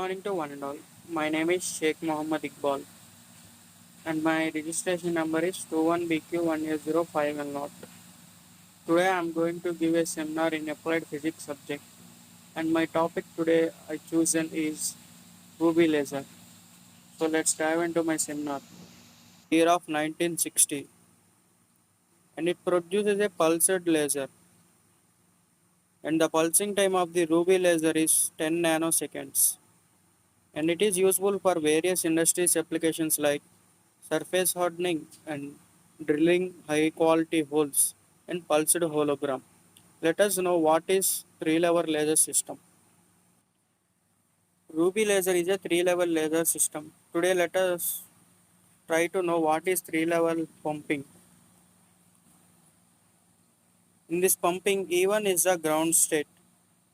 morning to one and all. My name is Sheikh Mohammed Iqbal and my registration number is 21BQ18051 Today I am going to give a seminar in applied physics subject and my topic today I chosen is ruby laser. So let's dive into my seminar. Year of 1960 and it produces a pulsed laser and the pulsing time of the ruby laser is 10 nanoseconds and it is useful for various industries applications like surface hardening and drilling high quality holes and pulsed hologram. Let us know what is three-level laser system. Ruby laser is a three-level laser system. Today let us try to know what is three-level pumping. In this pumping, E1 is the ground state.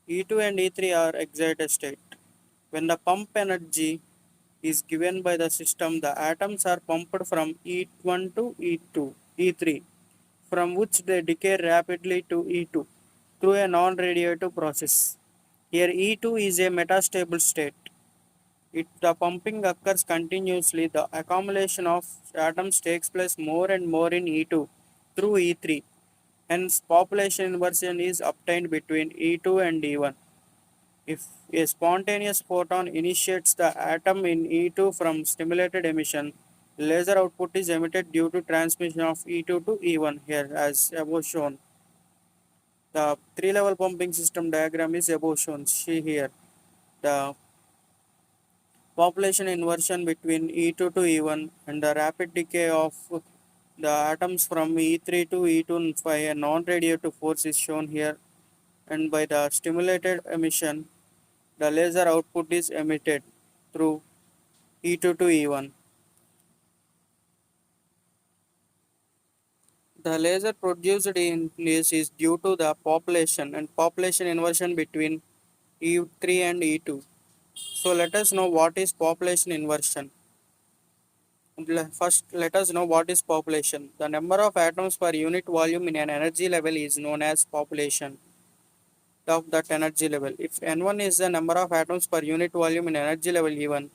E2 and E3 are excited state. When the pump energy is given by the system, the atoms are pumped from E1 to E2, E3, from which they decay rapidly to E2 through a non-radiative process. Here E2 is a metastable state. If the pumping occurs continuously, the accumulation of atoms takes place more and more in E2 through E3. Hence, population inversion is obtained between E2 and E1. If a spontaneous photon initiates the atom in E2 from stimulated emission, laser output is emitted due to transmission of E2 to E1 here as above shown. The three-level pumping system diagram is above shown. See here. The population inversion between E2 to E1 and the rapid decay of the atoms from E3 to E2 by a non-radiative force is shown here, and by the stimulated emission the laser output is emitted through E2 to E1. The laser produced in this is due to the population and population inversion between E3 and E2. So let us know what is population inversion. First, let us know what is population. The number of atoms per unit volume in an energy level is known as population of that energy level. If N1 is the number of atoms per unit volume in energy level E1,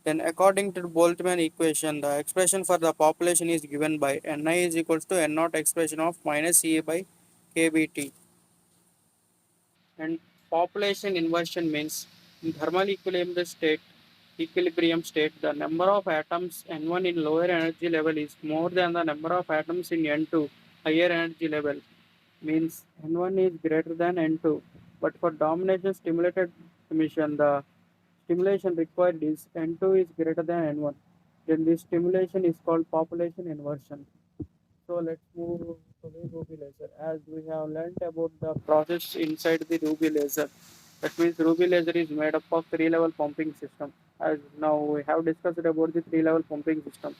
then according to the Boltzmann equation, the expression for the population is given by Ni is equals to N naught expression of minus E by KBT. And population inversion means in thermal equilibrium state, the number of atoms N1 in lower energy level is more than the number of atoms in N2 higher energy level. Means N1 is greater than N2. But for domination stimulated emission, the stimulation required is N2 is greater than N1. Then this stimulation is called population inversion. So let's move to the ruby laser. As we have learned about the process inside the ruby laser, that means ruby laser is made up of three-level pumping system. As now we have discussed about the three-level pumping system.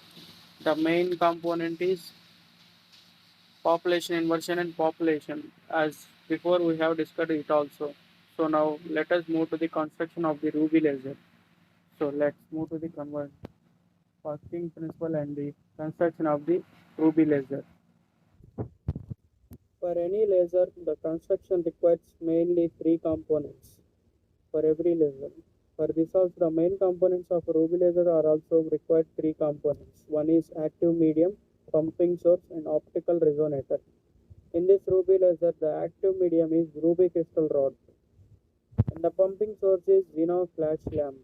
The main component is population inversion and population. As before we have discussed it also. So now let us move to the construction of the ruby laser. So let's move to the working principle and the construction of the ruby laser. For any laser, the construction requires mainly three components for every laser. For this also, the main components of ruby laser are also required three components. One is active medium, pumping source, and optical resonator. In this ruby laser, the active medium is ruby crystal rod, and the pumping source is xenon flash lamp.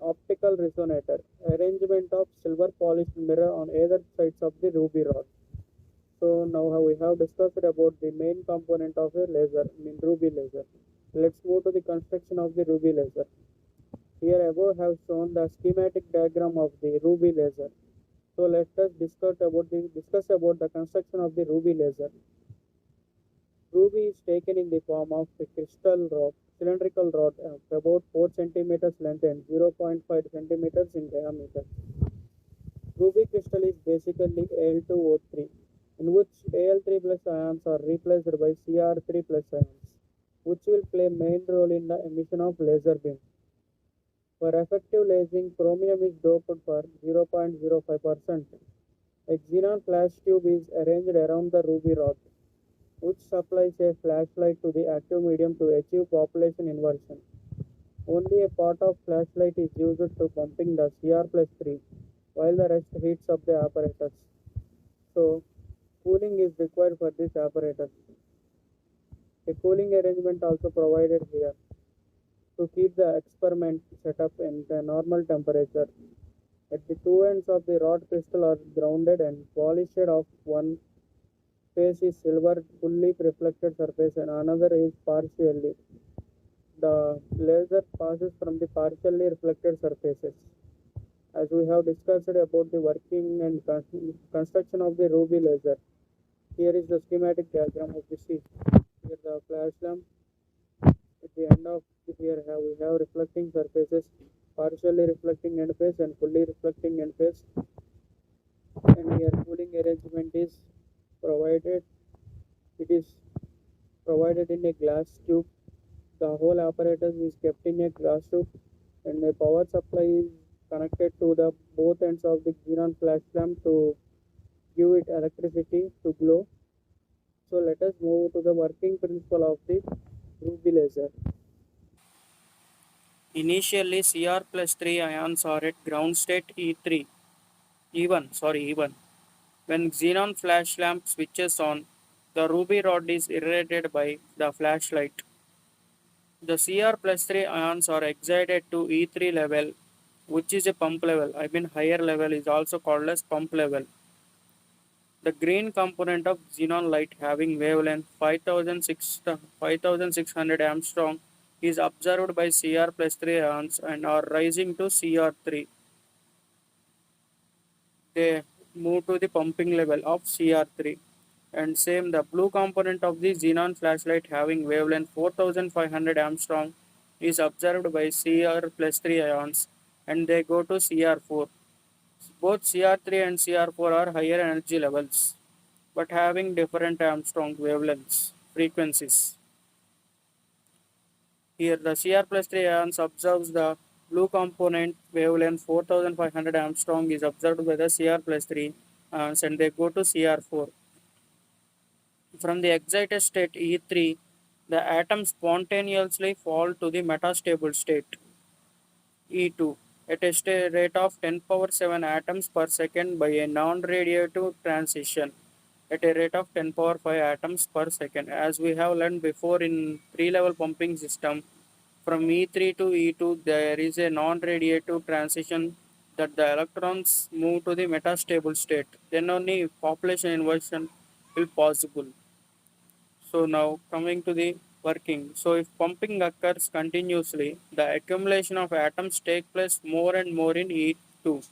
Optical resonator, arrangement of silver polished mirror on either sides of the ruby rod. So now we have discussed about the main component of a laser, ruby laser. Let's move to the construction of the ruby laser. Here above have shown the schematic diagram of the ruby laser. So let us discuss about the construction of the ruby laser. Ruby is taken in the form of a crystal rod, cylindrical rod of about 4 centimeters length and 0.5 centimeters in diameter. Ruby crystal is basically Al2O3, in which Al3 plus ions are replaced by Cr3 plus ions, which will play main role in the emission of laser beam. For effective lasing, chromium is doped for 0.05%. A xenon flash tube is arranged around the ruby rod, which supplies a flashlight to the active medium to achieve population inversion. Only a part of flashlight is used to pumping the Cr plus 3, while the rest heats up the apparatus. So, cooling is required for this apparatus. A cooling arrangement also provided here to keep the experiment set up in the normal temperature. At the two ends of the rod crystal are grounded and polished off. One face is silver fully reflected surface and another is partially. The laser passes from the partially reflected surfaces. As we have discussed about the working and construction of the ruby laser, here is the schematic diagram of the sheet. Here the flash lamp. At the end of we have reflecting surfaces, partially reflecting end face and fully reflecting end face. And here cooling arrangement is provided. It is provided in a glass tube. The whole apparatus is kept in a glass tube, and the power supply is connected to the both ends of the xenon flash lamp to give it electricity to glow. So let us move to the working principle of the ruby laser. Initially, Cr plus 3 ions are at ground state E3, E1. When xenon flash lamp switches on, the ruby rod is irradiated by the flashlight. The Cr plus 3 ions are excited to E3 level, which is a pump level. Higher level is also called as pump level. The green component of xenon light having wavelength 5600 Armstrong is observed by Cr plus 3 ions and are rising to Cr3. They move to the pumping level of Cr3. And same, the blue component of the xenon flashlight having wavelength 4500 Armstrong is observed by Cr plus 3 ions and they go to Cr4. Both Cr3 and Cr4 are higher energy levels but having different Armstrong wavelengths frequencies. Here the Cr plus 3 ions observes the blue component wavelength 4500 Armstrong is observed by the Cr plus 3 ions and they go to Cr4. From the excited state E3, the atoms spontaneously fall to the metastable state E2 at a rate of 10 power 7 atoms per second by a non-radiative transition at a rate of 10 power 5 atoms per second. As we have learned before in three-level pumping system, from E3 to E2 there is a non-radiative transition that the electrons move to the metastable state. Then only population inversion will possible. So now coming to the working. So if pumping occurs continuously, the accumulation of atoms take place more and more in E2,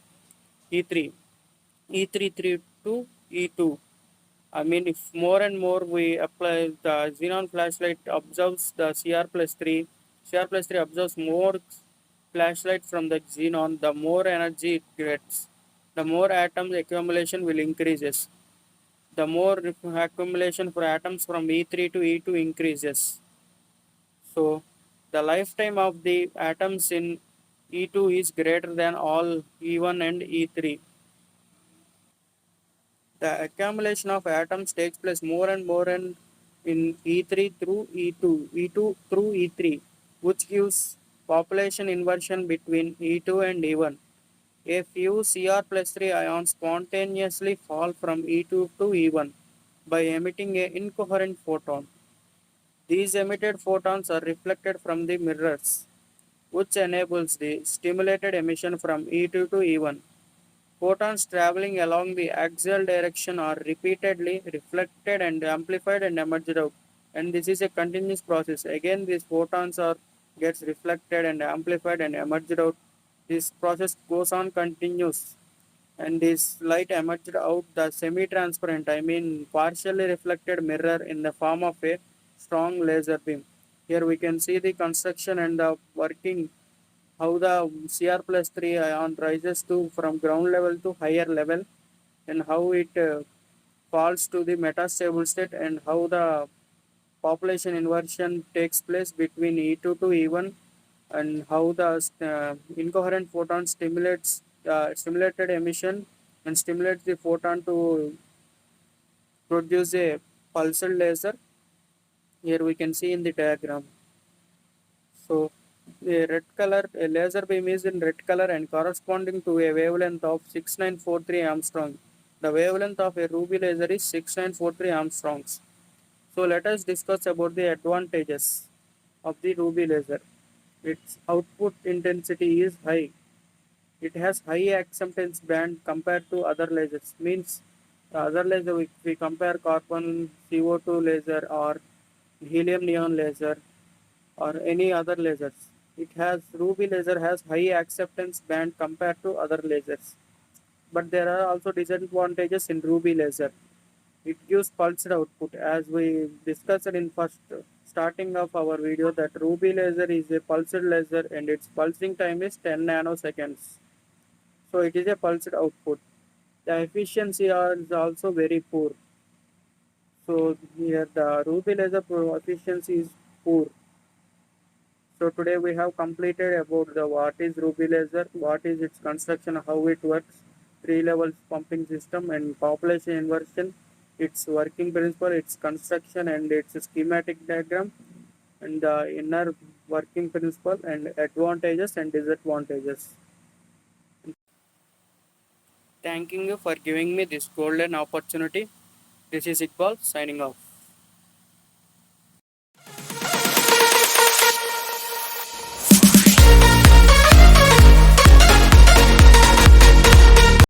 E3, E3 to E2. If more and more we apply the xenon flashlight observes the Cr plus 3 observes more flashlight from the xenon, the more energy it gets. The more atoms accumulation will increases. The more accumulation for atoms from E3 to E2 increases. So the lifetime of the atoms in E2 is greater than all E1 and E3. The accumulation of atoms takes place more and more and in E3 through E2 through E3, which gives population inversion between E2 and E1. A few Cr plus 3 ions spontaneously fall from E2 to E1 by emitting an incoherent photon. These emitted photons are reflected from the mirrors, which enables the stimulated emission from E2 to E1. Photons traveling along the axial direction are repeatedly reflected and amplified and emerged out. And this is a continuous process. Again, these photons are gets reflected and amplified and emerged out. This process goes on continuous. And this light emerged out the semi-transparent, partially reflected mirror in the form of a strong laser beam. Here we can see the construction and the working how the Cr plus 3 ion rises to from ground level to higher level and how it falls to the metastable state and how the population inversion takes place between E2 to E1 and how the incoherent photon stimulated emission and stimulates the photon to produce a pulsed laser. Here we can see in the diagram. So The red color, a laser beam is in red color and corresponding to a wavelength of 6943 Armstrong. The wavelength of a ruby laser is 6943 Armstrongs. So let us discuss about the advantages of the ruby laser. Its output intensity is high. It has high acceptance band compared to other lasers. Means the other laser, if we compare carbon CO2 laser or helium neon laser or any other lasers, it has ruby laser has high acceptance band compared to other lasers. But there are also disadvantages in ruby laser. It gives pulsed output, as we discussed in first starting of our video, that ruby laser is a pulsed laser and its pulsing time is 10 nanoseconds. So it is a pulsed output. The efficiency is also very poor. So here the ruby laser efficiency is poor. So today we have completed about the what is ruby laser, what is its construction, how it works, three levels pumping system and population inversion, its working principle, its construction and its schematic diagram, and the inner working principle and advantages and disadvantages. Thanking you for giving me this golden opportunity. This is Iqbal signing off.